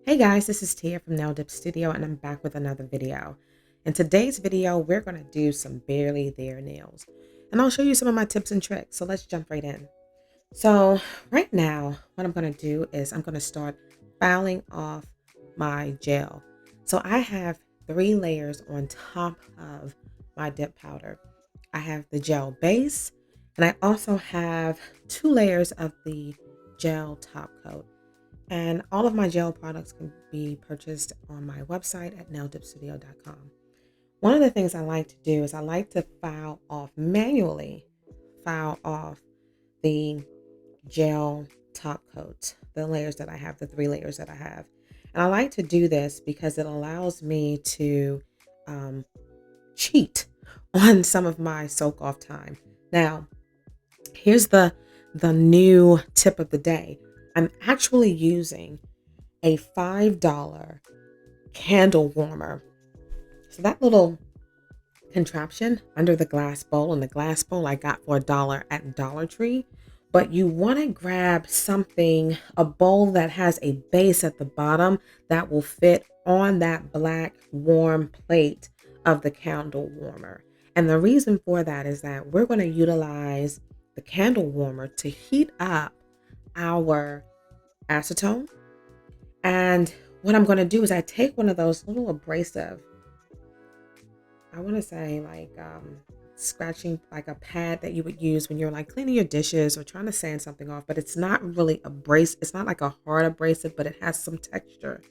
Hey guys, this is Tia from Nail Dip Studio and I'm back with another video. In today's video, we're going to do some barely there nails and I'll show you some of my tips and tricks. So let's jump right in. So right now, what I'm going to do is I'm going to start filing off my gel. So I have 3 layers on top of my dip powder. I have the gel base and I also have 2 layers of the gel top coat. And all of my gel products can be purchased on my website at naildipstudio.com. One of the things I like to do is I like to manually file off the gel top coat, the layers that I have, the 3 layers that I have. And I like to do this because it allows me to um, cheat on some of my soak off time. Now, here's the new tip of the day. I'm actually using a $5 candle warmer. So that little contraption under the glass bowl, and the glass bowl I got for $1 at Dollar Tree. But you want to grab something, a bowl that has a base at the bottom that will fit on that black warm plate of the candle warmer. And the reason for that is that we're going to utilize the candle warmer to heat up our acetone. And what I'm going to do is I take one of those little abrasive, I want to say like scratching, like a pad that you would use when you're like cleaning your dishes or trying to sand something off, but it's not really abrasive. It's not like a hard abrasive, but it has some texture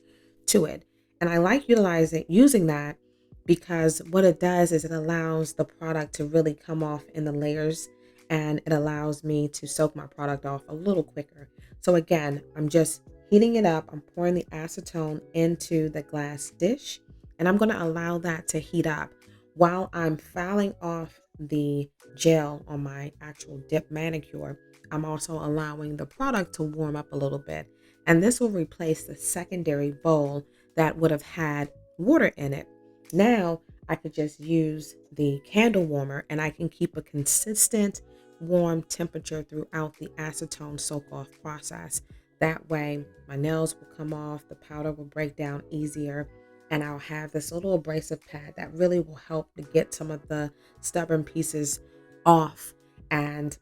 to it. And I like using that because what it does is it allows the product to really come off in the layers and it allows me to soak my product off a little quicker. So again, I'm just heating it up. I'm pouring the acetone into the glass dish and I'm going to allow that to heat up while I'm filing off the gel on my actual dip manicure. I'm also allowing the product to warm up a little bit. And this will replace the secondary bowl that would have had water in it. Now I could just use the candle warmer and I can keep a consistent warm temperature throughout the acetone soak off process. That way my nails will come off, the powder will break down easier, and I'll have this little abrasive pad that really will help to get some of the stubborn pieces off, and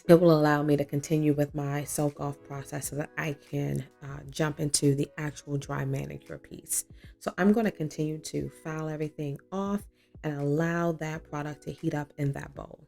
it will allow me to continue with my soak off process so that I can jump into the actual dry manicure piece. So I'm going to continue to file everything off and allow that product to heat up in that bowl.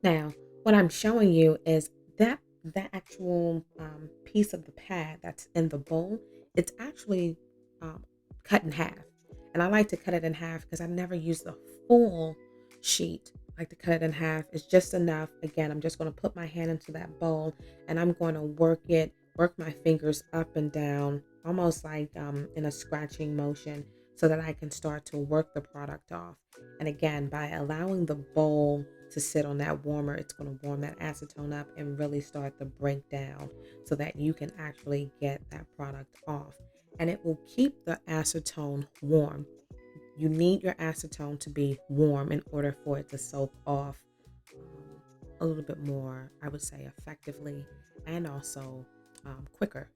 Now, what I'm showing you is that actual piece of the pad that's in the bowl. It's actually um, cut in half, and I like to cut it in half because I never use the full sheet. I like to cut it in half. It's just enough. Again, I'm just going to put my hand into that bowl, and I'm going to work my fingers up and down, almost like in a scratching motion, so that I can start to work the product off. And again, by allowing the bowl to sit on that warmer, it's going to warm that acetone up and really start the breakdown so that you can actually get that product off. And it will keep the acetone warm. You need your acetone to be warm in order for it to soak off a little bit more, I would say, effectively and also quicker.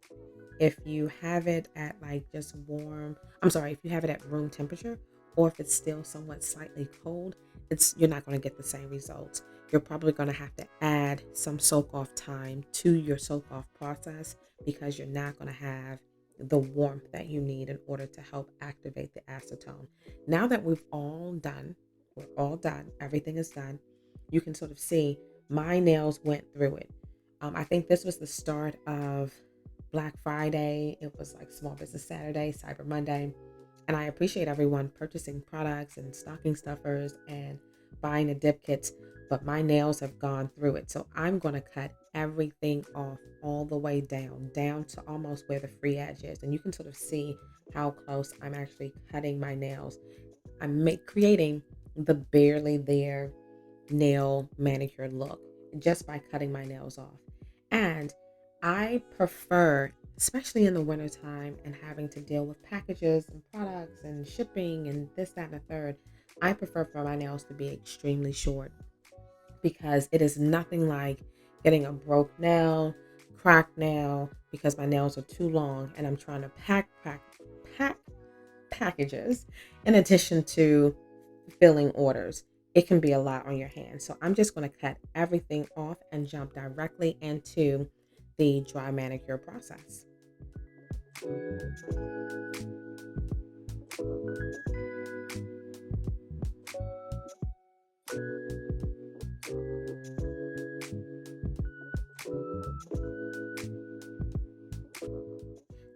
If you have it at like just if you have it at room temperature, or if it's still somewhat slightly cold, you're not going to get the same results. You're probably going to have to add some soak off time to your soak off process because you're not going to have the warmth that you need in order to help activate the acetone. Now that we're all done, everything is done, you can sort of see my nails went through it. I think this was the start of Black Friday. It was like Small Business Saturday, Cyber Monday. And I appreciate everyone purchasing products and stocking stuffers and buying the dip kits, but my nails have gone through it. So I'm going to cut everything off all the way down to almost where the free edge is. And you can sort of see how close I'm actually cutting my nails. Creating the barely there nail manicure look just by cutting my nails off. And I prefer, especially in the wintertime and having to deal with packages and products and shipping and this, that, and the third, I prefer for my nails to be extremely short because it is nothing like getting a broke nail, cracked nail, because my nails are too long and I'm trying to pack packages in addition to filling orders. It can be a lot on your hands. So I'm just going to cut everything off and jump directly into the dry manicure process.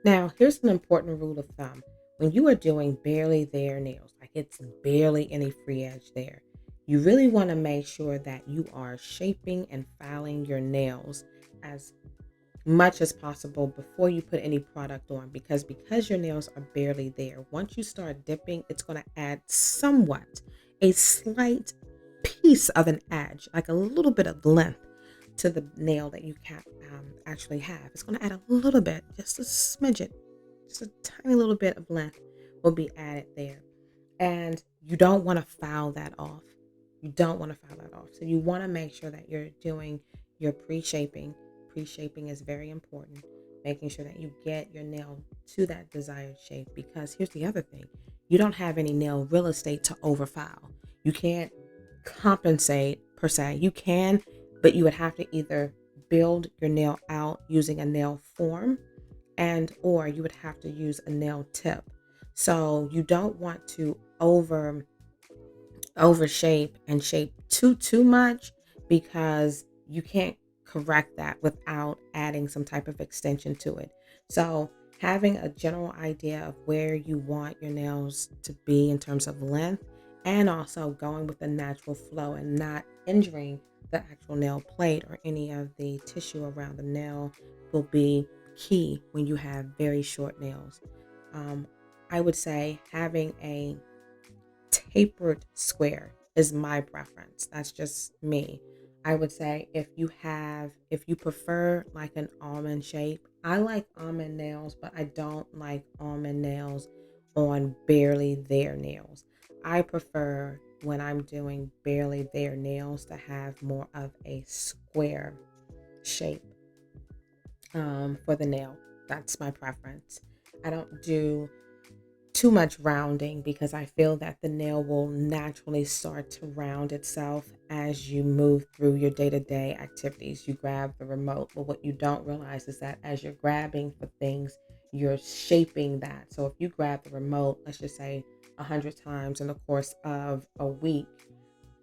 Now, here's an important rule of thumb. When you are doing barely there nails, like it's barely any free edge there, you really want to make sure that you are shaping and filing your nails as much as possible before you put any product on, because your nails are barely there. Once you start dipping, it's going to add somewhat a slight piece of an edge, like a little bit of length to the nail that you can actually have. It's going to add a little bit, just a smidget, just a tiny little bit of length will be added there. And you don't want to foul that off. You don't want to foul that off. So you want to make sure that you're doing your pre-shaping. Pre-shaping is very important. Making sure that you get your nail to that desired shape, because here's the other thing. You don't have any nail real estate to overfile. You can't compensate per se. You can, but you would have to either build your nail out using a nail form and or you would have to use a nail tip. So you don't want to overshape and shape too much, because you can't correct that without adding some type of extension to it. So having a general idea of where you want your nails to be in terms of length, and also going with the natural flow and not injuring the actual nail plate or any of the tissue around the nail, will be key when you have very short nails. um, I would say having a tapered square is my preference. That's just me. I would say if you prefer like an almond shape, I like almond nails, but I don't like almond nails on barely there nails. I prefer when I'm doing barely there nails to have more of a square shape for the nail. That's my preference. I don't do too much rounding because I feel that the nail will naturally start to round itself as you move through your day-to-day activities. You grab the remote, but what you don't realize is that as you're grabbing for things, you're shaping that. So if you grab the remote, let's just say 100 times in the course of a week,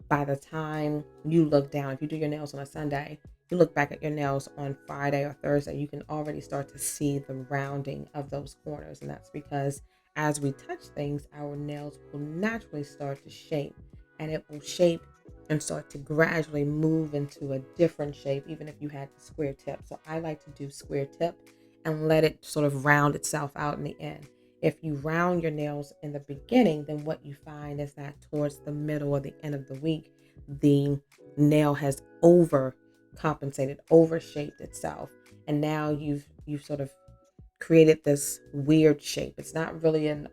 by the time you look down, if you do your nails on a Sunday, you look back at your nails on Friday or Thursday, you can already start to see the rounding of those corners. And that's because as we touch things, our nails will naturally start to shape, and it will shape and start to gradually move into a different shape, even if you had the square tip. So I like to do square tip and let it sort of round itself out in the end. If you round your nails in the beginning, then what you find is that towards the middle or the end of the week, the nail has overcompensated, overshaped itself, and now you've sort of created this weird shape. It's not really an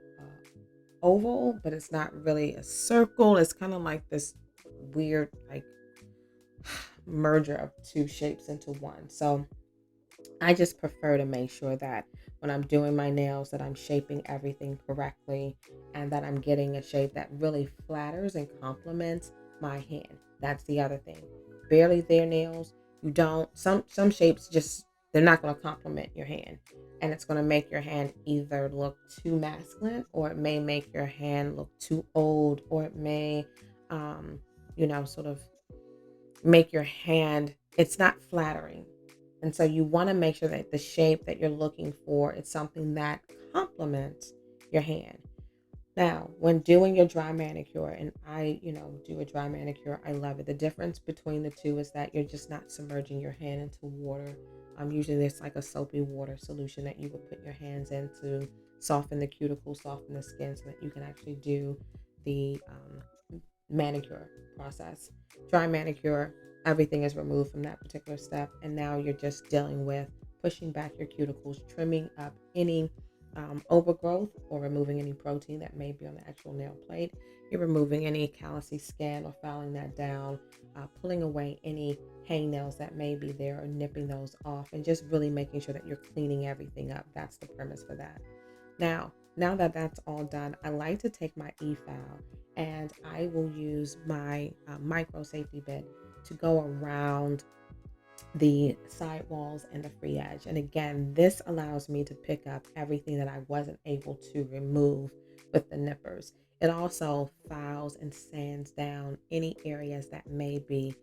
oval, but it's not really a circle. It's kind of like this weird like merger of two shapes into one. So I just prefer to make sure that when I'm doing my nails that I'm shaping everything correctly and that I'm getting a shape that really flatters and complements my hand. That's the other thing. Barely there nails, you don't some shapes just they're not going to complement your hand, and it's going to make your hand either look too masculine, or it may make your hand look too old, or it may sort of make your hand, it's not flattering. And so you want to make sure that the shape that you're looking for is something that complements your hand. Now, when doing your dry manicure, and I, do a dry manicure, I love it. The difference between the two is that you're just not submerging your hand into water. Usually there's like a soapy water solution that you would put your hands in to soften the cuticle, soften the skin so that you can actually do the manicure process. Dry manicure, everything is removed from that particular step. And now you're just dealing with pushing back your cuticles, trimming up any overgrowth or removing any protein that may be on the actual nail plate. You're removing any callousy skin or filing that down, pulling away any hangnails that may be there or nipping those off, and just really making sure that you're cleaning everything up. That's the premise for that. Now that that's all done, I like to take my e-file and I will use my micro safety bit to go around the side walls and the free edge. And again, this allows me to pick up everything that I wasn't able to remove with the nippers. It also files and sands down any areas that may be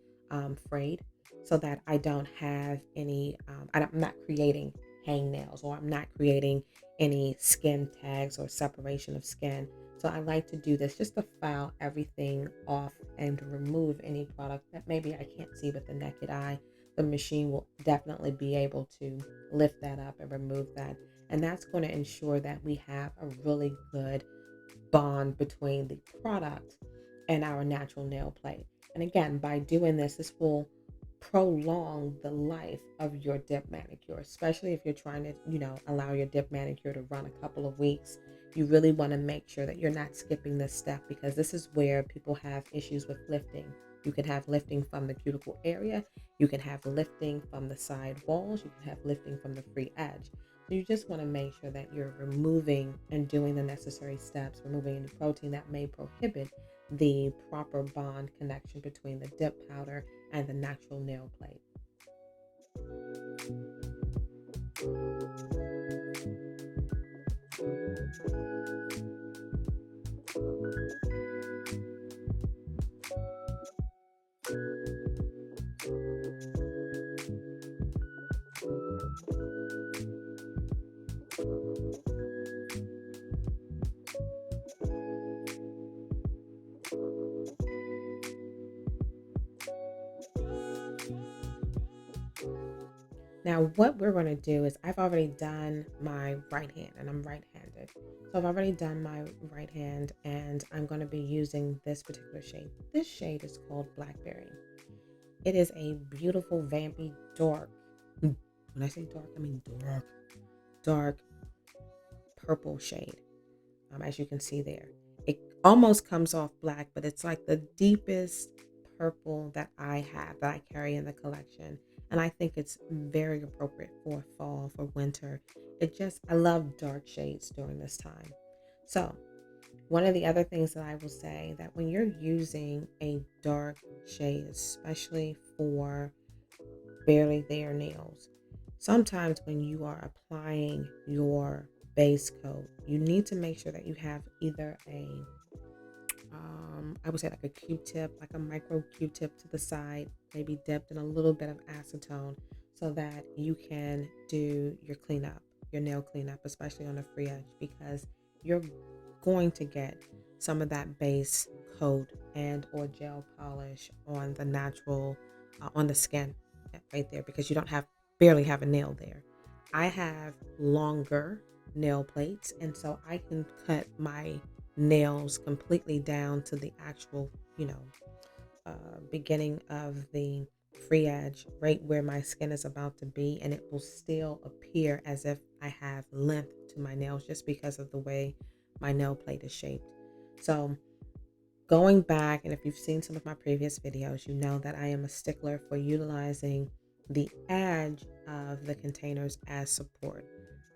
frayed so that I don't have any, I'm not creating hangnails or I'm not creating any skin tags or separation of skin. So I like to do this just to file everything off and remove any product that maybe I can't see with the naked eye. The machine will definitely be able to lift that up and remove that. And that's going to ensure that we have a really good bond between the product and our natural nail plate. And again, by doing this, this will prolong the life of your dip manicure, especially if you're trying to, allow your dip manicure to run a couple of weeks. You really want to make sure that you're not skipping this step because this is where people have issues with lifting. You can have lifting from the cuticle area. You can have lifting from the side walls. You can have lifting from the free edge. So you just want to make sure that you're removing and doing the necessary steps, removing any protein that may prohibit the proper bond connection between the dip powder and the natural nail plate. Now, what we're going to do is I've already done my right hand and I'm right-handed. So I've already done my right hand and I'm going to be using this particular shade. This shade is called Blackberry. It is a beautiful, vampy, dark. When I say dark, I mean dark purple shade. As you can see there, it almost comes off black, but it's like the deepest purple that I have that I carry in the collection. And I think it's very appropriate for fall, for winter. I love dark shades during this time. So one of the other things that I will say that when you're using a dark shade, especially for barely there nails, sometimes when you are applying your base coat, you need to make sure that you have either I would say like a Q-tip, like a micro Q-tip to the side, maybe dipped in a little bit of acetone so that you can do your cleanup, your nail cleanup, especially on the free edge, because you're going to get some of that base coat and or gel polish on the natural, on the skin right there, because you don't have, barely have a nail there. I have longer nail plates, and so I can cut my nails completely down to the actual, beginning of the free edge, right where my skin is about to be, and it will still appear as if I have length to my nails just because of the way my nail plate is shaped. So going back, and if you've seen some of my previous videos, you know that I am a stickler for utilizing the edge of the containers as support.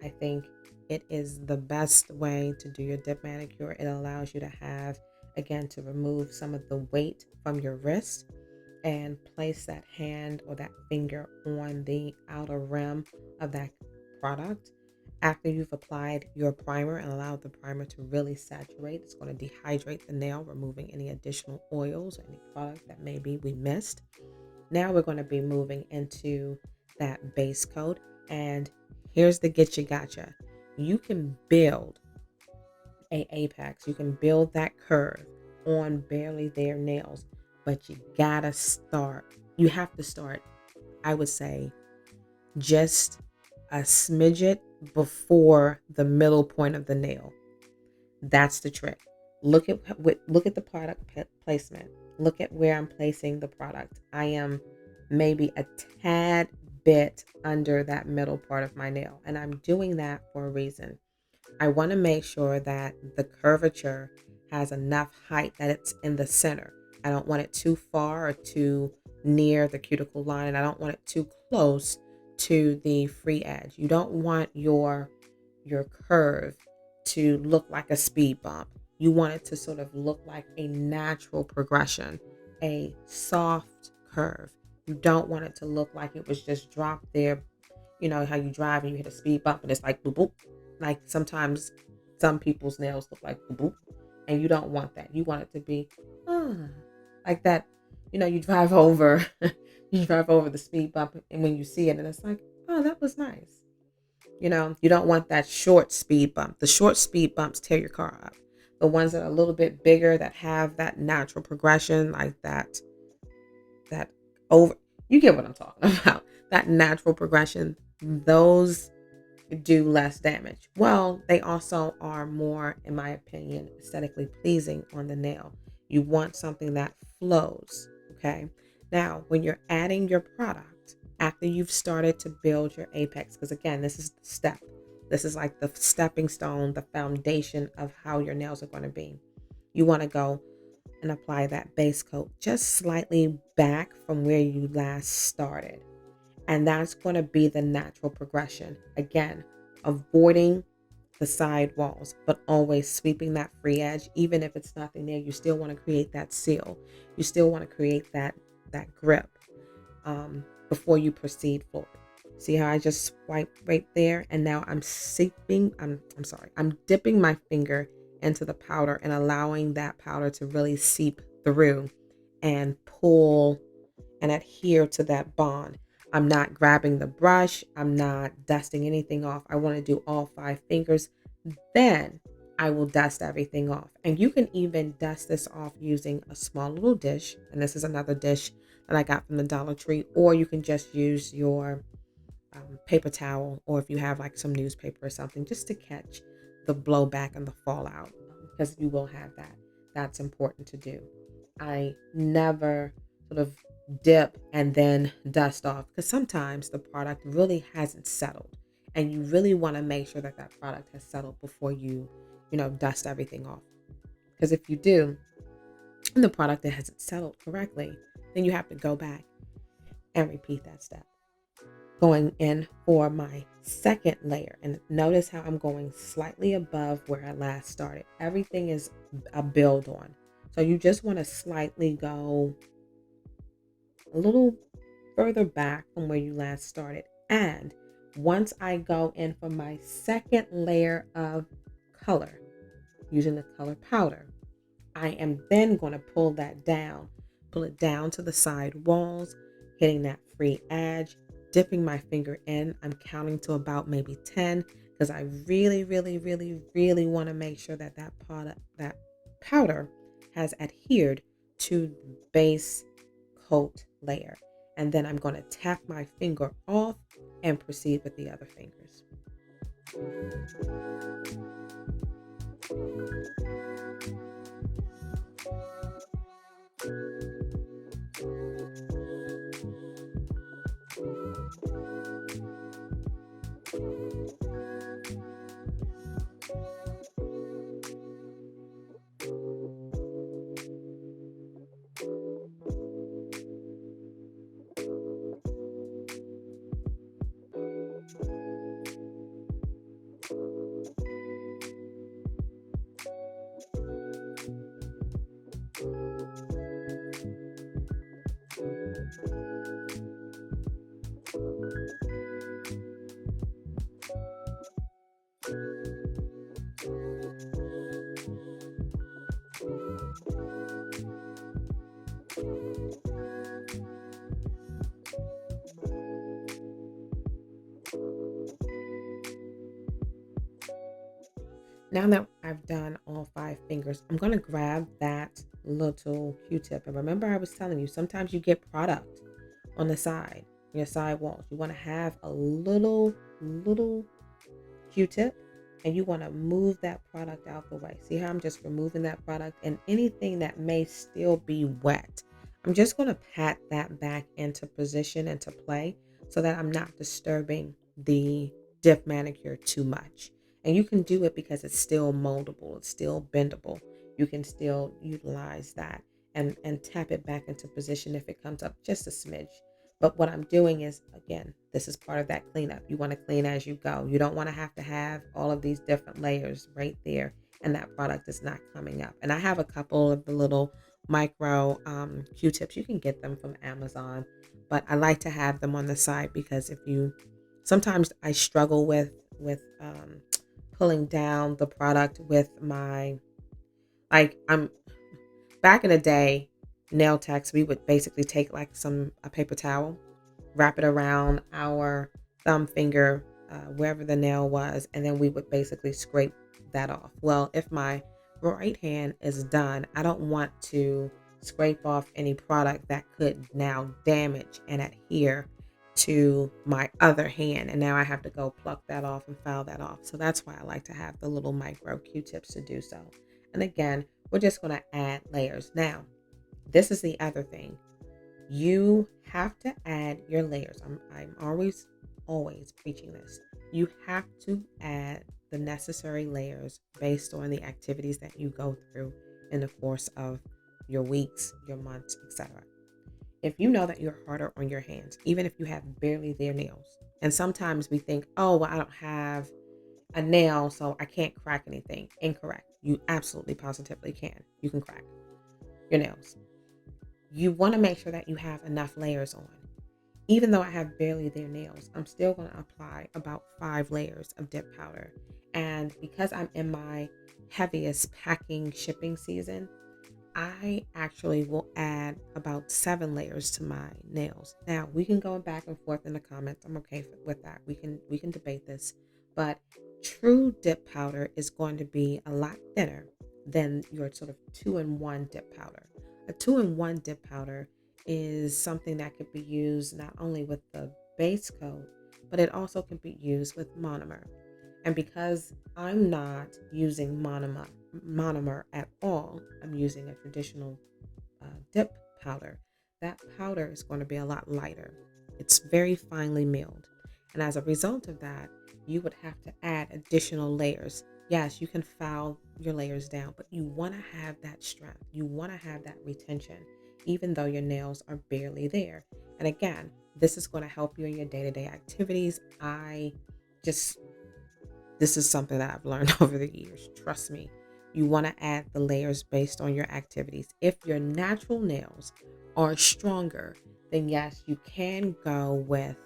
I think it is the best way to do your dip manicure. It allows you to have, again, to remove some of the weight from your wrist and place that hand or that finger on the outer rim of that product. After you've applied your primer and allowed the primer to really saturate, it's going to dehydrate the nail, removing any additional oils or any product that maybe we missed. Now we're going to be moving into that base coat. And here's the get you gotcha. You can build a apex. You can build that curve on barely there nails, but you gotta start. You have to start, I would say, just a smidget before the middle point of the nail. That's the trick. Look at the product placement. Look at where I'm placing the product. I am maybe a tad bit under that middle part of my nail, and I'm doing that for a reason. I want to make sure that the curvature has enough height that it's in the center. I don't want it too far or too near the cuticle line, and I don't want it too close to the free edge. You don't want your curve to look like a speed bump. You want it to sort of look like a natural progression, a soft curve. You don't want it to look like it was just dropped there. You know how you drive and you hit a speed bump and it's like boop boop. Like sometimes some people's nails look like boop boop, and you don't want that. You want it to be ah, like that. You know, you drive over, you drive over the speed bump, and when you see it, and it's like, oh, that was nice. You know, you don't want that short speed bump. The short speed bumps tear your car up. The ones that are a little bit bigger that have that natural progression, like that over, you get what I'm talking about. That natural progression, those do less damage. Well, they also are more, in my opinion, aesthetically pleasing on the nail. You want something that flows. Okay. Now, when you're adding your product after you've started to build your apex, because again, this is the step. This is like the stepping stone, the foundation of how your nails are going to be. You want to go and apply that base coat just slightly back from where you last started. And that's going to be the natural progression. Again, avoiding the side walls, but always sweeping that free edge. Even if it's nothing there, you still want to create that seal. You still want to create that grip before you proceed forward. See how I just swiped right there? And now I'm dipping my finger into the powder and allowing that powder to really seep through and pull and adhere to that bond. I'm not grabbing the brush. I'm not dusting anything off. I want to do all 5 fingers. Then I will dust everything off. And you can even dust this off using a small little dish. And this is another dish that I got from the Dollar Tree. Or you can just use your paper towel, or if you have like some newspaper or something, just to catch the blowback and the fallout, because you will have that. That's important to do. I never sort of dip and then dust off, because sometimes the product really hasn't settled, and you really want to make sure that that product has settled before you dust everything off. Because if you do, and the product that hasn't settled correctly, then you have to go back and repeat that step. Going in for my second layer, and notice how I'm going slightly above where I last started. Everything is a build on, so you just want to slightly go a little further back from where you last started. And once I go in for my second layer of color using the color powder, I am then going to pull it down to the side walls, hitting that free edge, dipping my finger in. I'm counting to about maybe 10, because I really, really, really, really want to make sure that that powder has adhered to the base coat layer. And then I'm going to tap my finger off and proceed with the other fingers. Now that I've done all 5 fingers, I'm going to grab that little Q-tip. And remember, I was telling you, sometimes you get product on the side, your side walls. You want to have a little Q-tip, and you want to move that product out the way. See how I'm just removing that product, and anything that may still be wet, I'm just going to pat that back into position, into play, so that I'm not disturbing the dip manicure too much. And you can do it because it's still moldable, it's still bendable. You can still utilize that and tap it back into position if it comes up just a smidge. But what I'm doing is, again, this is part of that cleanup. You want to clean as you go. You don't want to have all of these different layers right there, and that product is not coming up. And I have a couple of the little micro Q-tips. You can get them from Amazon, but I like to have them on the side because sometimes I struggle with pulling down the product with my, like, I'm back in the day, nail techs, we would basically take like a paper towel, wrap it around our thumb finger, wherever the nail was, and then we would basically scrape that off. Well, if my right hand is done, I don't want to scrape off any product that could now damage and adhere to my other hand. And now I have to go pluck that off and file that off. So that's why I like to have the little micro Q-tips to do so. And again, we're just going to add layers. Now, this is the other thing. You have to add your layers. I'm always preaching this. You have to add the necessary layers based on the activities that you go through in the course of your weeks, your months, etc. If you know that you're harder on your hands, even if you have barely their nails, and sometimes we think, oh, well, I don't have a nail, so I can't crack anything. Incorrect. You absolutely positively can. You can crack your nails. You want to make sure that you have enough layers on. Even though I have barely their nails, I'm still going to apply about 5 layers of dip powder. And because I'm in my heaviest packing shipping season, I actually will add about 7 layers to my nails. Now we can go back and forth in the comments. I'm okay with that. We can debate this, but true dip powder is going to be a lot thinner than your sort of 2-in-1 dip powder. A 2-in-1 dip powder is something that could be used not only with the base coat, but it also can be used with monomer. And because I'm not using monomer at all, I'm using a traditional dip powder. That powder is going to be a lot lighter. It's very finely milled. And as a result of that, you would have to add additional layers. Yes, you can file your layers down, but you want to have that strength. You want to have that retention, even though your nails are barely there. And again, this is going to help you in your day-to-day activities. Just This is something that I've learned over the years. Trust me. You want to add the layers based on your activities. If your natural nails are stronger, then yes, you can go with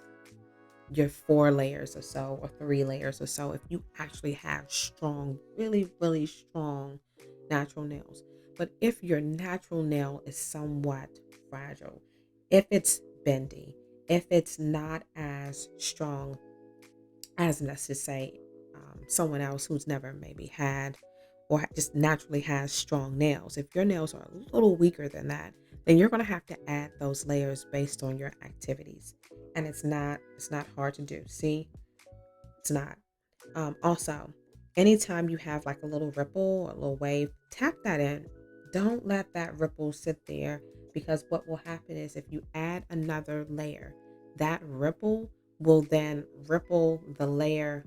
your 4 layers or so, or 3 layers or so, if you actually have strong, really, really strong natural nails. But if your natural nail is somewhat fragile, if it's bendy, if it's not as strong as, let's just say, someone else who's never maybe had or just naturally has strong nails, if your nails are a little weaker than that, then you're going to have to add those layers based on your activities. And it's not hard to do. See, it's not. Also, anytime you have like a little ripple or a little wave, tap that in. Don't let that ripple sit there, because what will happen is if you add another layer, that ripple will then ripple the layer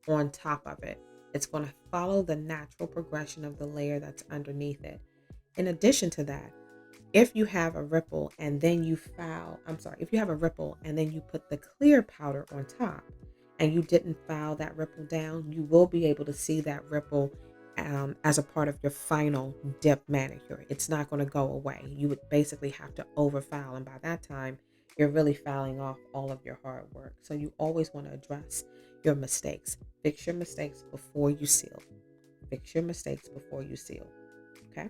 on top of it. It's going to follow the natural progression of the layer that's underneath it. In addition to that, if you have a ripple and then if you have a ripple and then you put the clear powder on top and you didn't file that ripple down, you will be able to see that ripple as a part of your final dip manicure. It's not going to go away. You would basically have to over file, and by that time, you're really filing off all of your hard work. So you always want to address your mistakes. Fix your mistakes before you seal. Fix your mistakes before you seal. Okay?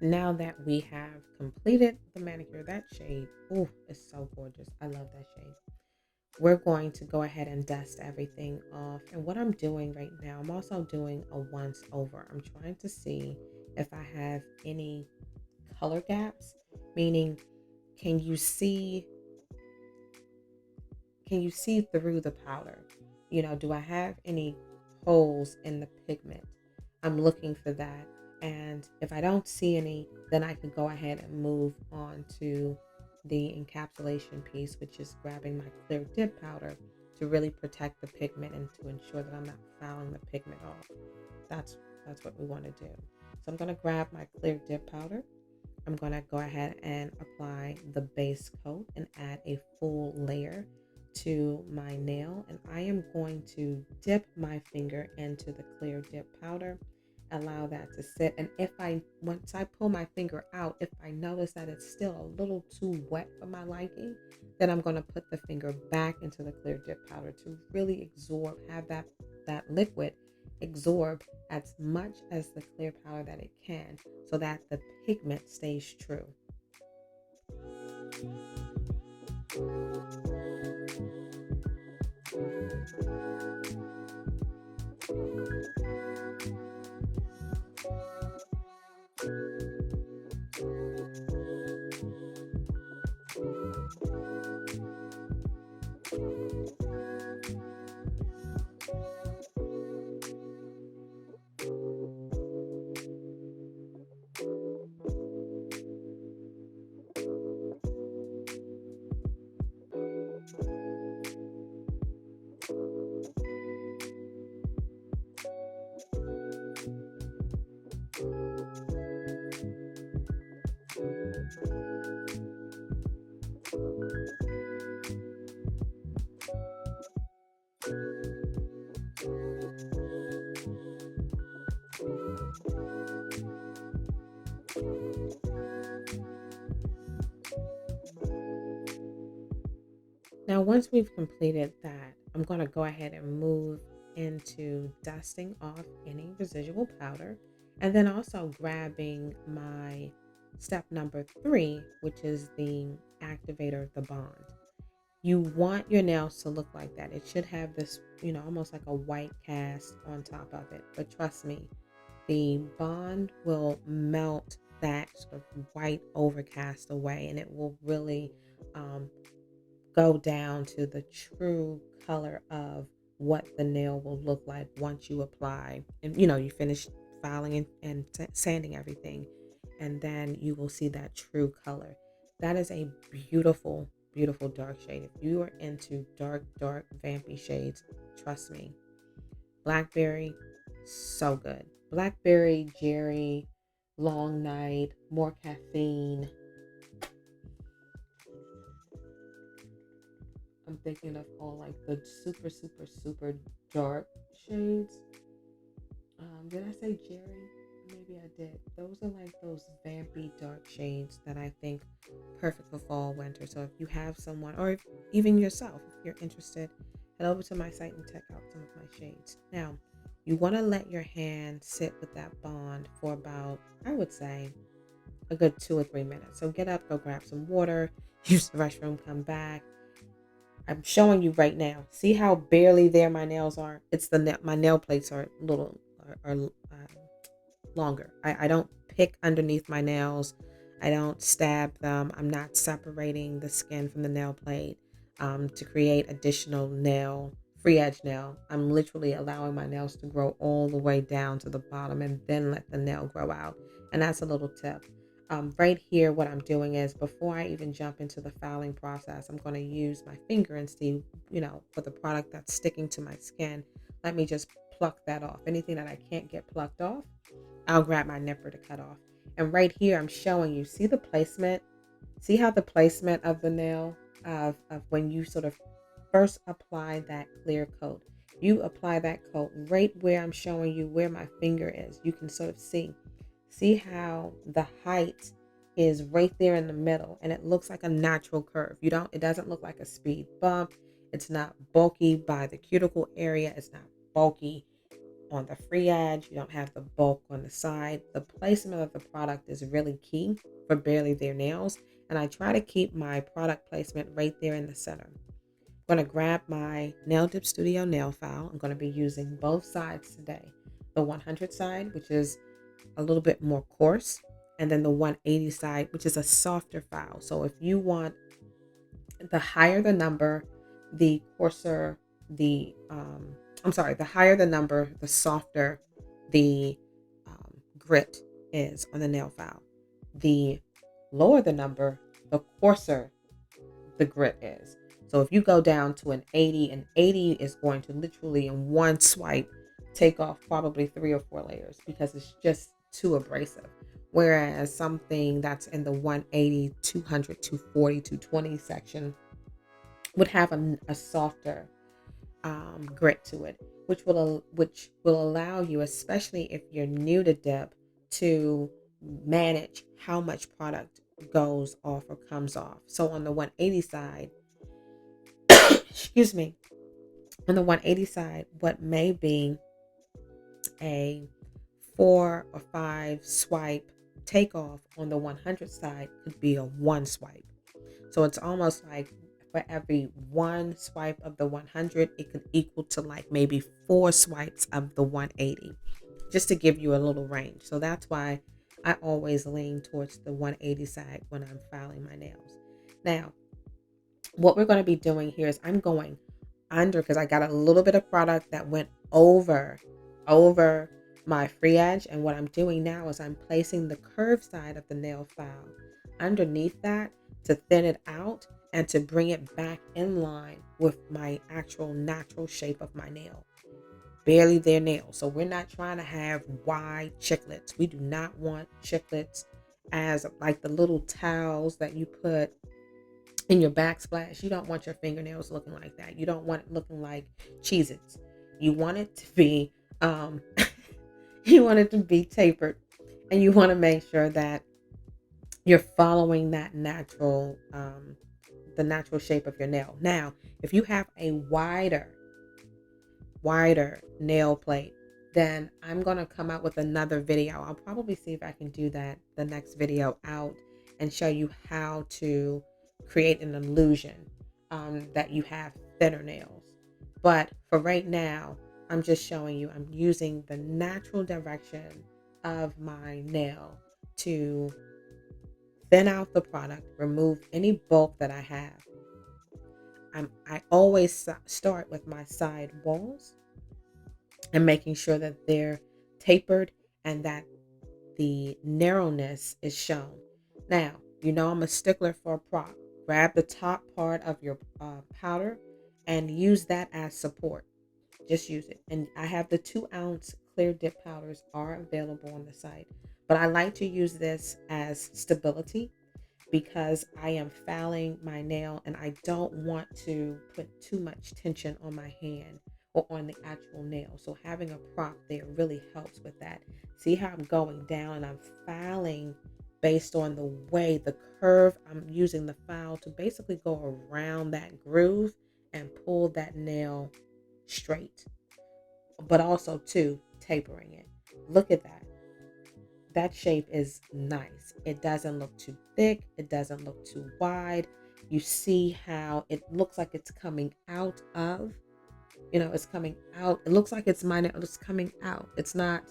Now that we have completed the manicure, that shade, oh, it's so gorgeous. I love that shade. We're going to go ahead and dust everything off. And what I'm doing right now, I'm also doing a once over. I'm trying to see if I have any color gaps, meaning can you see can you see through the powder? Do I have any holes in the pigment? I'm looking for that. And if I don't see any, then I can go ahead and move on to the encapsulation piece, which is grabbing my clear dip powder to really protect the pigment and to ensure that I'm not fouling the pigment off. That's that's what we want to do. So I'm going to grab my clear dip powder. I'm going to go ahead and apply the base coat and add a full layer to my nail. And I am going to dip my finger into the clear dip powder, allow that to sit. And once I pull my finger out, if I notice that it's still a little too wet for my liking, then I'm going to put the finger back into the clear dip powder to really absorb, have that liquid absorb as much as the clear powder that it can so that the pigment stays true. Now, once we've completed that, I'm going to go ahead and move into dusting off any residual powder and then also grabbing my step number 3, which is the activator, the bond. You want your nails to look like that. It should have this, almost like a white cast on top of it. But trust me, the bond will melt that sort of white overcast away and it will really um, go down to the true color of what the nail will look like once you apply and you finish filing and sanding everything, and then you will see that true color. That is a beautiful, beautiful dark shade. If you are into dark vampy shades, trust me, blackberry, so good. Blackberry, Jerry, long night, more caffeine. I'm thinking of all like the super, super, super dark shades. Did I say Jerry? Maybe I did. Those are like those vampy dark shades that I think perfect for fall, winter. So if you have someone, or if, even yourself, if you're interested, head over to my site and check out some of my shades. Now, you want to let your hand sit with that bond for about, I would say, a good 2 or 3 minutes. So get up, go grab some water, use the restroom, come back. I'm showing you right now. See how barely there my nails are? It's my nail plates are little longer. I don't pick underneath my nails. I don't stab them. I'm not separating the skin from the nail plate to create additional free edge nail. I'm literally allowing my nails to grow all the way down to the bottom and then let the nail grow out. And that's a little tip. Right here, what I'm doing is before I even jump into the filing process, I'm going to use my finger and see, for the product that's sticking to my skin, let me just pluck that off. Anything that I can't get plucked off, I'll grab my nipper to cut off. And right here, I'm showing you, see the placement? See how the placement of the nail of when you sort of first apply that clear coat. You apply that coat right where I'm showing you where my finger is. You can sort of see how the height is right there in the middle and it looks like a natural curve. It doesn't look like a speed bump. It's not bulky by the cuticle area. It's not bulky. on the free edge. You don't have the bulk on the side. The placement of the product is really key for barely there nails. And I try to keep my product placement right there in the center. I'm going to grab my Nail Dip Studio nail file. I'm going to be using both sides today. The 100 side, which is a little bit more coarse, and then the 180 side, which is a softer file. So if you want, the higher the number, the coarser the higher the number, the softer the grit is on the nail file. The lower the number, the coarser the grit is. So if you go down to an 80 is going to literally in one swipe take off probably 3 or 4 layers because it's just too abrasive. Whereas something that's in the 180, 200, 240, 220 section would have a softer grit to it, which will allow you, especially if you're new to dip, to manage how much product goes off or comes off. So on the 180 side, excuse me, on the 180 side, what may be a 4 or 5 swipe takeoff on the 100 side could be a 1 swipe. So it's almost like for every 1 swipe of the 100, it could equal to like maybe 4 swipes of the 180, just to give you a little range. So that's why I always lean towards the 180 side when I'm filing my nails. Now, what we're going to be doing here is I'm going under, because I got a little bit of product that went over my free edge, and what I'm doing now is I'm placing the curved side of the nail file underneath that to thin it out and to bring it back in line with my actual natural shape of my nail. Barely there nail. So we're not trying to have wide chiclets. We do not want chiclets as like the little towels that you put in your backsplash. You don't want your fingernails looking like that. You don't want it looking like Cheez-Its. You want it to be you want it to be tapered, and you want to make sure that you're following that natural the natural shape of your nail. Now, if you have a wider nail plate, then I'm going to come out with another video. I'll probably see if I can do that the next video out and show you how to create an illusion that you have thinner nails. But for right now, I'm just showing you, I'm using the natural direction of my nail to thin out the product, remove any bulk that I have. I always start with my side walls and making sure that they're tapered and that the narrowness is shown. Now, you know I'm a stickler for a prop. Grab the top part of your powder and use that as support. Just use it. And I have the 2-ounce clear dip powders are available on the site, but I like to use this as stability because I am filing my nail and I don't want to put too much tension on my hand or on the actual nail. So having a prop there really helps with that. See how I'm going down and I'm filing based on the way, the curve. I'm using the file to basically go around that groove and pull that nail straight, but also too tapering it. Look at that. That shape is nice. It doesn't look too thick. It doesn't look too wide. You see how it looks like it's coming out of, it's coming out. It looks like it's minor. It's coming out. It's not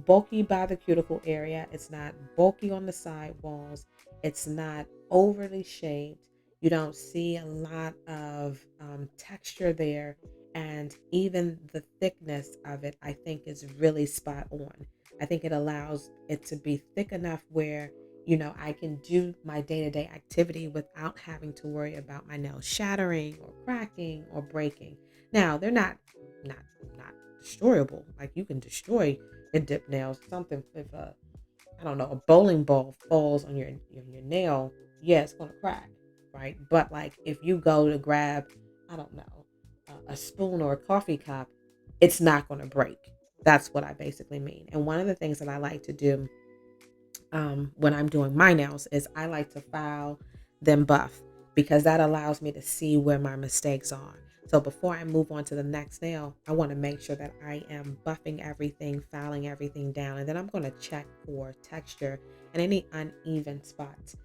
bulky by the cuticle area. It's not bulky on the side walls. It's not overly shaped. You don't see a lot of texture there. And even the thickness of it, I think, is really spot on. I think it allows it to be thick enough where, I can do my day-to-day activity without having to worry about my nails shattering or cracking or breaking. Now, they're not destroyable. Like, you can destroy your dip nails. Something, if a bowling ball falls on your nail, yeah, it's gonna crack, right? But like if you go to grab, I don't know, a spoon or a coffee cup, it's not gonna break. That's what I basically mean. And one of the things that I like to do when I'm doing my nails is I like to file them buff because that allows me to see where my mistakes are. So before I move on to the next nail, I want to make sure that I am buffing everything, filing everything down, and then I'm going to check for texture and any uneven spots.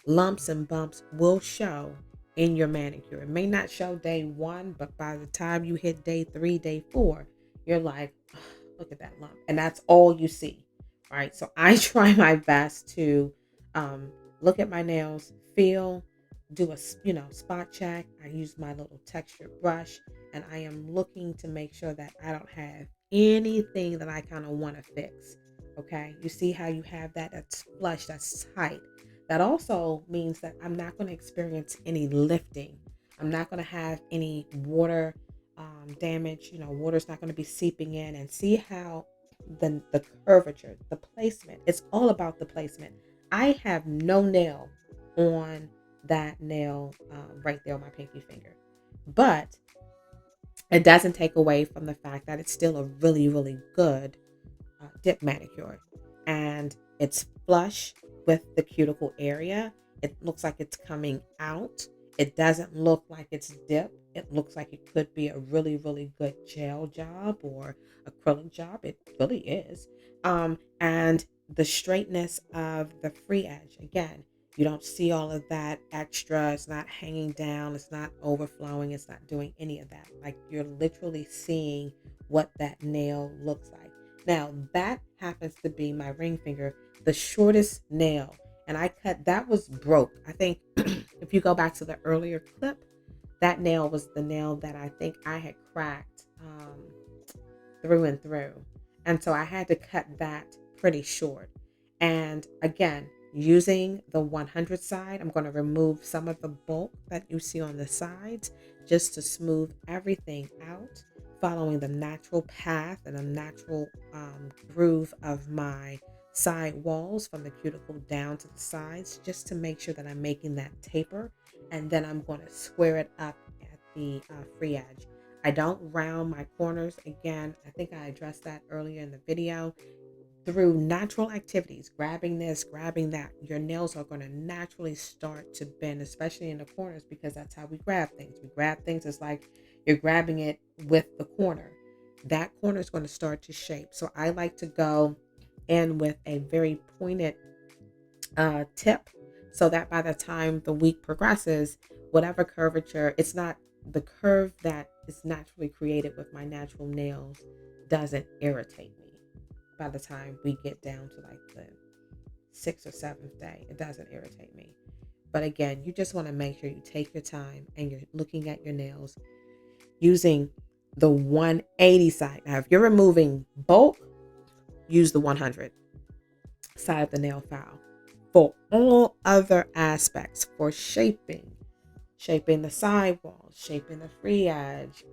Lumps and bumps will show in your manicure. It may not show day one, but by the time you hit day 3, day 4, you're like, "Ugh, look at that lump." And that's all you see, right? So I try my best to um, look at my nails, feel, do a spot check. I use my little texture brush, and I am looking to make sure that I don't have anything that I kind of want to fix. Okay, you see how you have that's flush, that's tight. That also means that I'm not going to experience any lifting. I'm not going to have any water damage. Water's not going to be seeping in. And see how the curvature, the placement, it's all about the placement. I have no nail on that nail right there on my pinky finger. But it doesn't take away from the fact that it's still a really, really good dip manicure, and it's flush with the cuticle area. It looks like it's coming out. It doesn't look like it's dip. It looks like it could be a really, really good gel job or acrylic job. It really is. And the straightness of the free edge, again, you don't see all of that extra. It's not hanging down. It's not overflowing. It's not doing any of that. Like, you're literally seeing what that nail looks like. Now, that happens to be my ring finger, the shortest nail. And that was broke. I think if you go back to the earlier clip, that nail was the nail that I think I had cracked through and through. And so I had to cut that pretty short. And again, using the 100 side, I'm going to remove some of the bulk that you see on the sides just to smooth everything out, following the natural path and the natural groove of my side walls from the cuticle down to the sides, just to make sure that I'm making that taper. And then I'm going to square it up at the free edge. I don't round my corners. Again, I think I addressed that earlier in the video. Through natural activities, grabbing this, grabbing that, your nails are going to naturally start to bend, especially in the corners, because that's how we grab things. We grab things, it's like you're grabbing it with the corner. That corner is going to start to shape. So I like to go in with a very pointed tip, so that by the time the week progresses, whatever curvature, it's not the curve that is naturally created with my natural nails doesn't irritate me. By the time we get down to like the 6th or 7th day, it doesn't irritate me. But again, you just want to make sure you take your time and you're looking at your nails using the 180 side. Now, if you're removing bulk, use the 100 side of the nail file. For all other aspects, for shaping the sidewalls, shaping the free edge,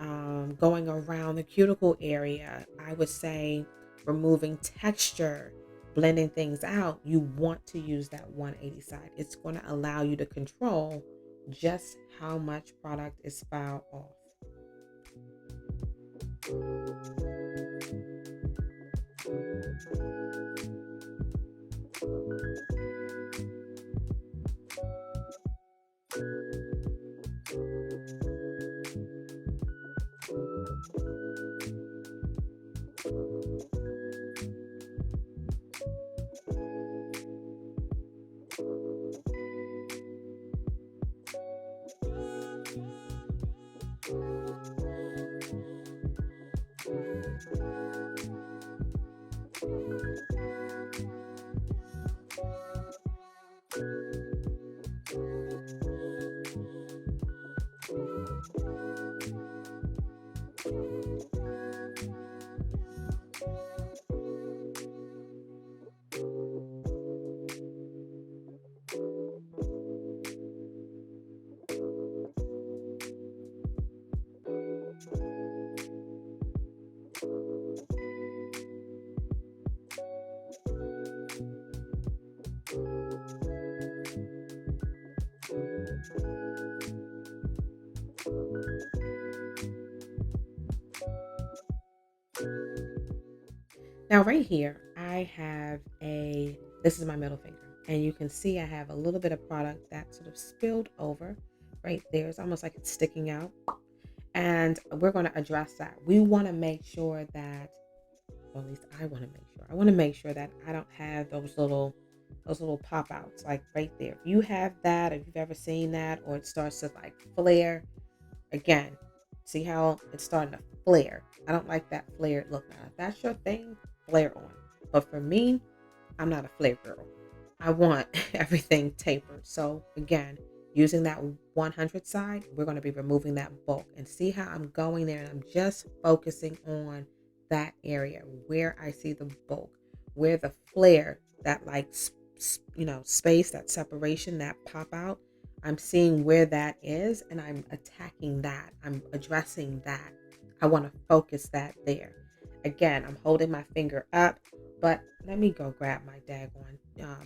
going around the cuticle area, I would say removing texture, blending things out, you want to use that 180 side. It's going to allow you to control just how much product is filed off. Now right here, this is my middle finger, and you can see I have a little bit of product that sort of spilled over right there. It's almost like it's sticking out. And we're going to address that. We want to make sure that, well, at least I want to make sure. I want to make sure that I don't have those little pop outs like right there. If you have that, if you've ever seen that, or it starts to like flare, again, see how it's starting to flare. I don't like that flared look. Now, if that's your thing, flare on. But for me, I'm not a flare girl. I want everything tapered. So again, using that 100 side, we're going to be removing that bulk, and see how I'm going there and I'm just focusing on that area where I see the bulk, where the flare, that like, space, that separation, that pop out. I'm seeing where that is and I'm attacking that. I'm addressing that. I want to focus that there. Again, I'm holding my finger up, but let me go grab my daggone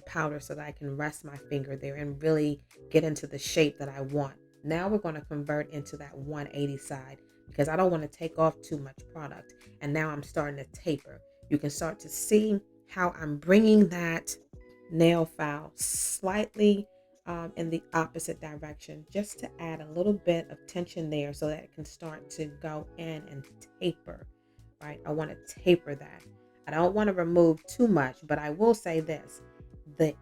powder so that I can rest my finger there and really get into the shape that I want. Now we're going to convert into that 180 side because I don't want to take off too much product. And now I'm starting to taper. You can start to see how I'm bringing that nail file slightly in the opposite direction, just to add a little bit of tension there so that it can start to go in and taper, right? I want to taper that. I don't want to remove too much, but I will say this. The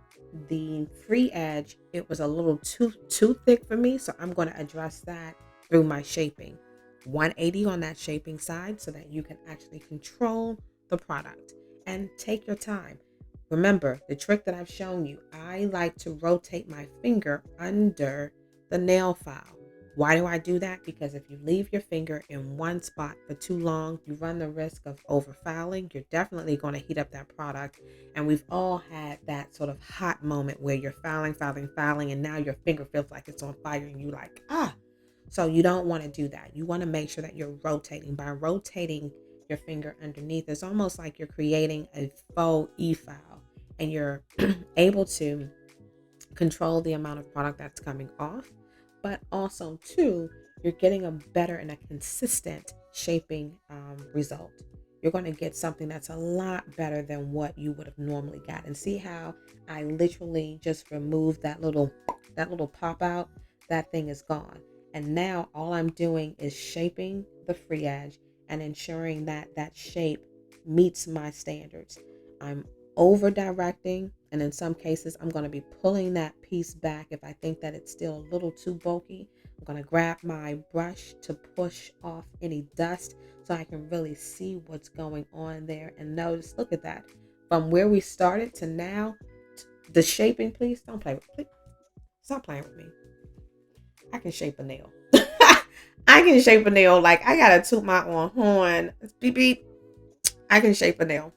the free edge, it was a little too thick for me, so I'm going to address that through my shaping. 180 on that shaping side so that you can actually control the product and take your time. Remember the trick that I've shown you. I like to rotate my finger under the nail file. Why do I do that? Because if you leave your finger in one spot for too long, you run the risk of over fouling. You're definitely going to heat up that product. And we've all had that sort of hot moment where you're fouling, and now your finger feels like it's on fire and you like, ah. So you don't want to do that. You want to make sure that you're rotating. By rotating your finger underneath, it's almost like you're creating a faux e-file, and you're able to control the amount of product that's coming off, but also too, you're getting a better and a consistent shaping result. You're going to get something that's a lot better than what you would have normally got. And see how I literally just removed that little pop out. That thing is gone. And now all I'm doing is shaping the free edge and ensuring that that shape meets my standards. I'm over directing, and in some cases I'm going to be pulling that piece back if I think that it's still a little too bulky. I'm going to grab my brush to push off any dust so I can really see what's going on there. And notice, look at that, from where we started to now, the shaping. Please don't play with, please stop playing with me. I can shape a nail. I can shape a nail. Like, I gotta toot my own horn. Beep beep. I can shape a nail.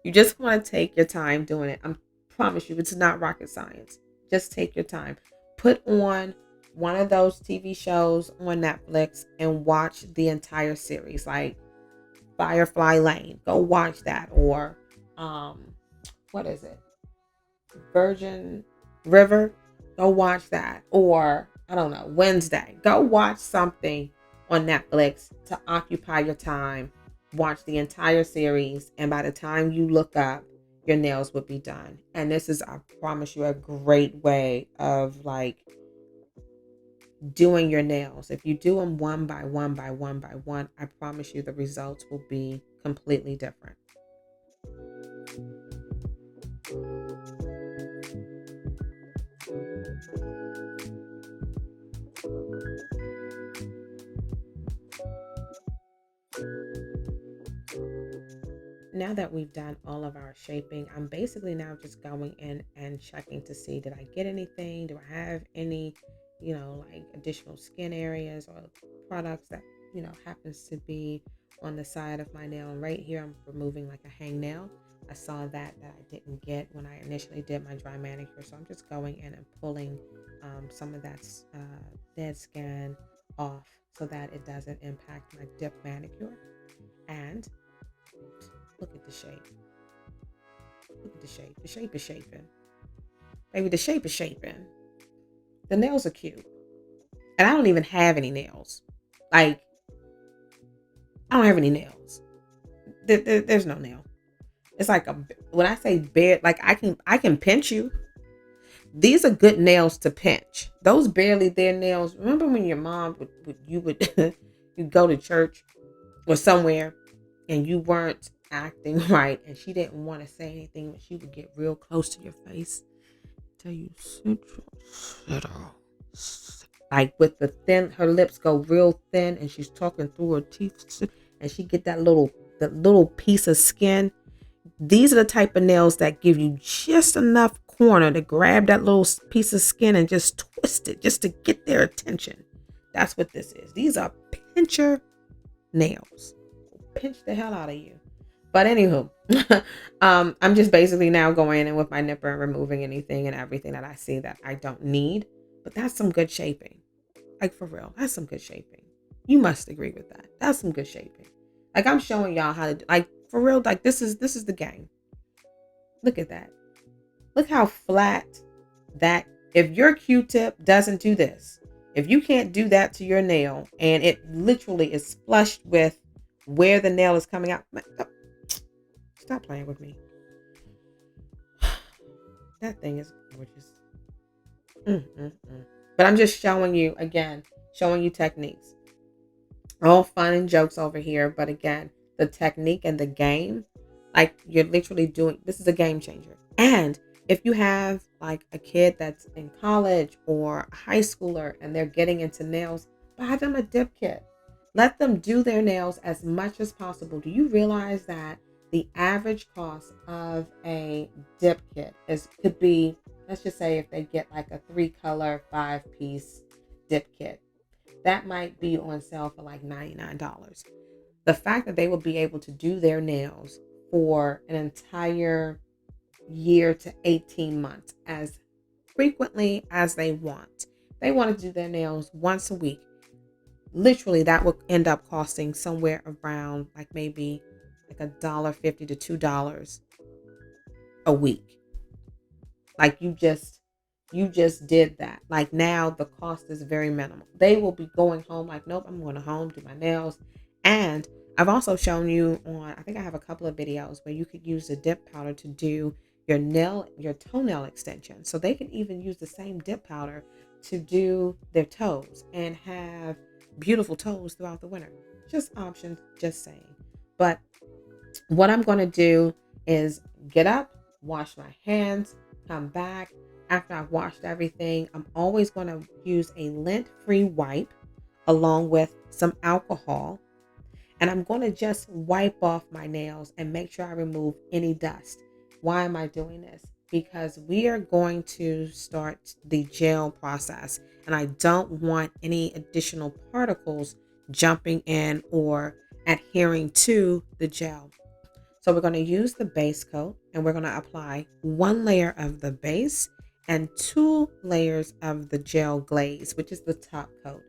You just want to take your time doing it. I promise you, it's not rocket science. Just take your time. Put on one of those TV shows on Netflix and watch the entire series, like Firefly Lane. Go watch that. Or what is it? Virgin River. Go watch that. Or I don't know, Wednesday. Go watch something on Netflix to occupy your time. Watch the entire series, and by the time you look up, your nails would be done. And this is, I promise you, a great way of like doing your nails. If you do them one by one by one by one, I promise you the results will be completely different. Now that we've done all of our shaping, I'm basically now just going in and checking to see, did I get anything? Do I have any, like additional skin areas or products that, happens to be on the side of my nail. And right here, I'm removing like a hangnail. I saw that I didn't get when I initially did my dry manicure. So I'm just going in and pulling some of that dead skin off so that it doesn't impact my dip manicure. And look at the shape. Look at the shape. The shape is shaping. Baby, the shape is shaping. The nails are cute. And I don't even have any nails. Like, I don't have any nails. There's no nail. It's like when I say bare, like I can pinch you. These are good nails to pinch. Those barely there nails. Remember when your mom would you go to church or somewhere and you weren't acting right and she didn't want to say anything, but she would get real close to your face, tell you like with the thin, her lips go real thin and she's talking through her teeth and she get that little piece of skin. These are the type of nails that give you just enough corner to grab that little piece of skin and just twist it just to get their attention. That's what this is. These are pincher nails. Pinch the hell out of you. But anywho, I'm just basically now going in with my nipper and removing anything and everything that I see that I don't need. But that's some good shaping. Like for real, that's some good shaping. You must agree with that. That's some good shaping. Like I'm showing y'all how to do, like for real, like this is the game. Look at that. Look how flat that, if your Q-tip doesn't do this, if you can't do that to your nail and it literally is flushed with where the nail is coming out. Stop playing with me. That thing is gorgeous. But I'm just showing you, again, showing you techniques. All fun and jokes over here. But again, the technique and the game, like you're literally doing, this is a game changer. And if you have like a kid that's in college or a high schooler and they're getting into nails, buy them a dip kit. Let them do their nails as much as possible. Do you realize that the average cost of a dip kit could be, let's just say if they get like a 3-color 5-piece dip kit, that might be on sale for like $99. The fact that they will be able to do their nails for an entire year to 18 months as frequently as they want. They want to do their nails once a week. Literally, that would end up costing somewhere around like maybe like $1.50 to $2 a week. Like you just did that. Like now the cost is very minimal. They will be going home like, nope, I'm going to home, do my nails. And I've also shown you on, I think I have a couple of videos where you could use the dip powder to do your toenail extension. So they can even use the same dip powder to do their toes and have beautiful toes throughout the winter. Just options, just saying. But what I'm going to do is get up, wash my hands, come back. After I've washed everything, I'm always going to use a lint-free wipe along with some alcohol. And I'm going to just wipe off my nails and make sure I remove any dust. Why am I doing this? Because we are going to start the gel process. And I don't want any additional particles jumping in or adhering to the gel. So we're going to use the base coat and we're going to apply 1 layer of the base and 2 layers of the gel glaze, which is the top coat.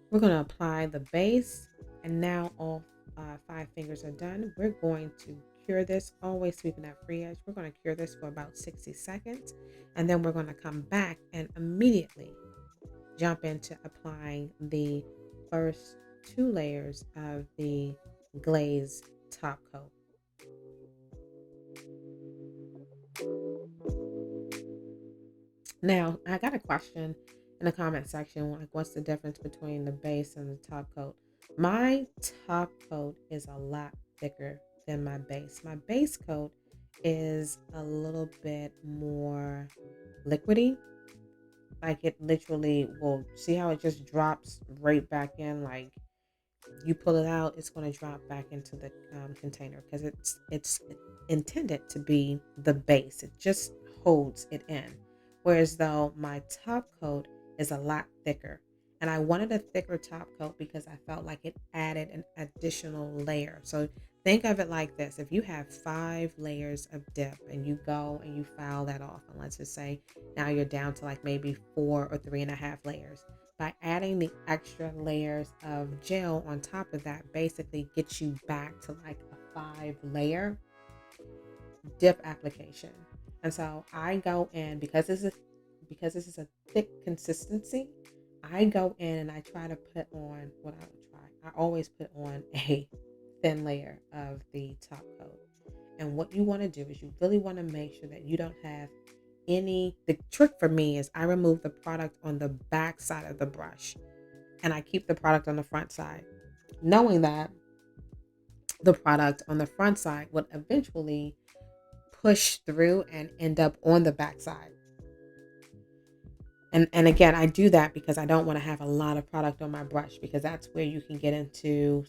We're going to apply the base, and now all 5 fingers are done. We're going to cure this, always sweeping that free edge. We're going to cure this for about 60 seconds, and then we're going to come back and immediately jump into applying the first 2 layers of the glaze top coat. Now, I got a question in the comment section, like what's the difference between the base and the top coat? My top coat is a lot thicker than my base. My base coat is a little bit more liquidy. Like it literally will, see how it just drops right back in, like you pull it out, it's going to drop back into the container because it's intended to be the base. It just holds it in. Whereas though my top coat is a lot thicker, and I wanted a thicker top coat because I felt like it added an additional layer. So think of it like this: if you have 5 layers of dip and you go and you file that off, and let's just say now you're down to like maybe 4 or 3.5 layers, by adding the extra layers of gel on top of that basically gets you back to like a 5 layer dip application. And so I go in, because this is a thick consistency, I go in and I try to put on what I would try. I always put on a thin layer of the top coat. And what you want to do is you really want to make sure that you don't have the trick for me is I remove the product on the back side of the brush and I keep the product on the front side, knowing that the product on the front side would eventually push through and end up on the back side. And again, I do that because I don't want to have a lot of product on my brush, because that's where you can get into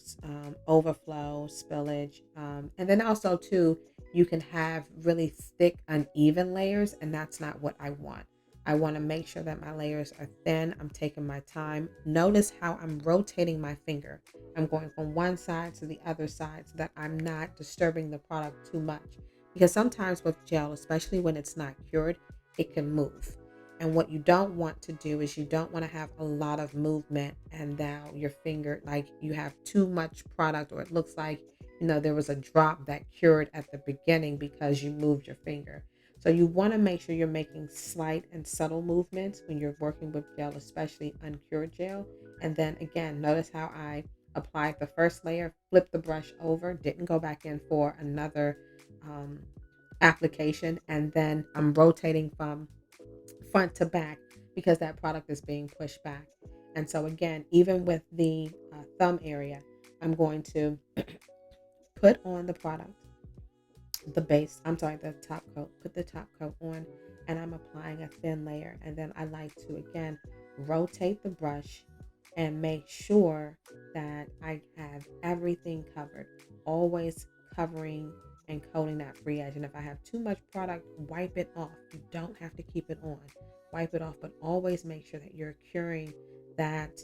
overflow, spillage. And then also too, you can have really thick, uneven layers, and that's not what I want. I want to make sure that my layers are thin. I'm taking my time. Notice how I'm rotating my finger. I'm going from one side to the other side so that I'm not disturbing the product too much. Because sometimes with gel, especially when it's not cured, it can move. And what you don't want to do is you don't want to have a lot of movement and now your finger, like you have too much product, or it looks like, there was a drop that cured at the beginning because you moved your finger. So you want to make sure you're making slight and subtle movements when you're working with gel, especially uncured gel. And then again, notice how I applied the first layer, flipped the brush over, didn't go back in for another application. And then I'm rotating from front to back because that product is being pushed back. And so again, even with the thumb area, I'm going to put on the product, the top coat, put the top coat on, and I'm applying a thin layer. And then I like to, again, rotate the brush and make sure that I have everything covered, always covering and coating that free edge. And if I have too much product, wipe it off. You don't have to keep it on. Wipe it off, but always make sure that you're curing that,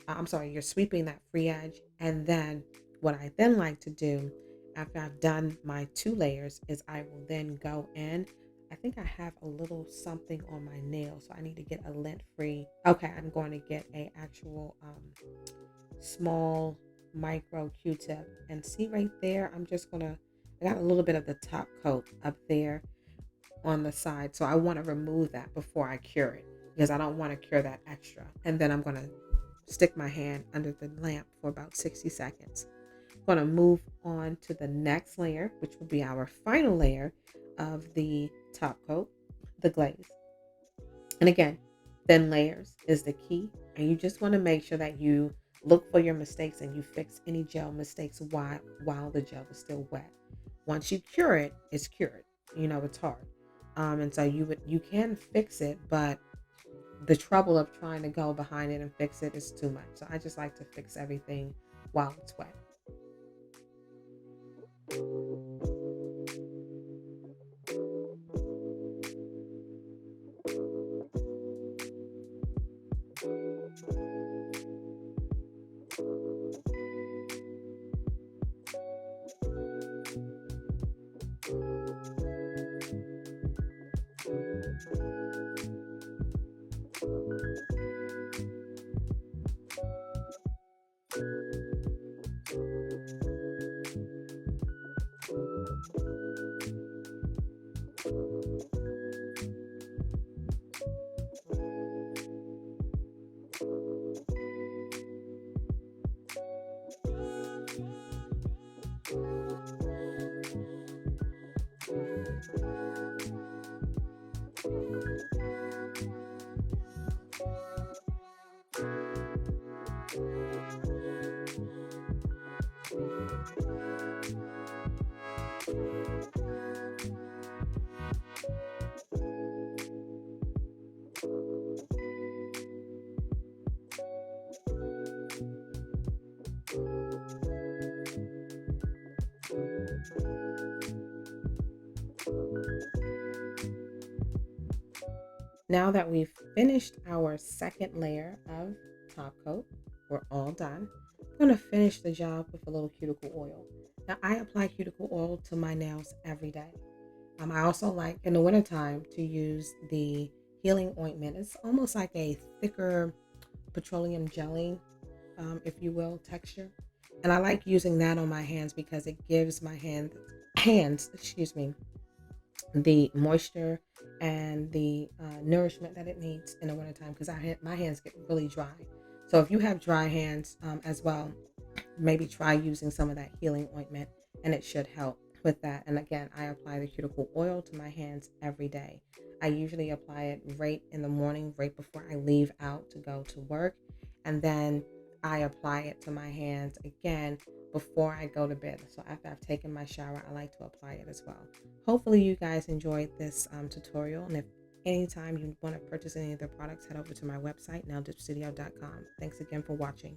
you're sweeping that free edge. And then what I then like to do after I've done my 2 layers is I will then go in. I think I have a little something on my nail, so I need to get a lint free. Okay, I'm going to get a actual small micro Q-tip, and see right there, I got a little bit of the top coat up there on the side, so I want to remove that before I cure it, because I don't want to cure that extra. And then I'm going to stick my hand under the lamp for about 60 seconds. I'm going to move on to the next layer, which will be our final layer of the top coat, the glaze. And again, thin layers is the key, and you just want to make sure that you look for your mistakes and you fix any gel mistakes while the gel is still wet. Once you cure it, it's cured. It's hard. And so you can fix it, but the trouble of trying to go behind it and fix it is too much. So I just like to fix everything while it's wet. Now that we've finished our second layer of top coat, we're all done. I'm going to finish the job with a little cuticle oil. Now, I apply cuticle oil to my nails every day. I also like in the wintertime to use the healing ointment. It's almost like a thicker petroleum jelly, if you will, texture. And I like using that on my hands because it gives my hands, excuse me, the moisture and the nourishment that it needs in the wintertime because my hands get really dry. So if you have dry hands as well, maybe try using some of that healing ointment and it should help with that. And again, I apply the cuticle oil to my hands every day. I usually apply it right in the morning, right before I leave out to go to work. And then I apply it to my hands again before I go to bed. So after I've taken my shower, I like to apply it as well. Hopefully you guys enjoyed this tutorial. And if anytime you want to purchase any of their products, head over to my website, nowdipstudio.com. Thanks again for watching.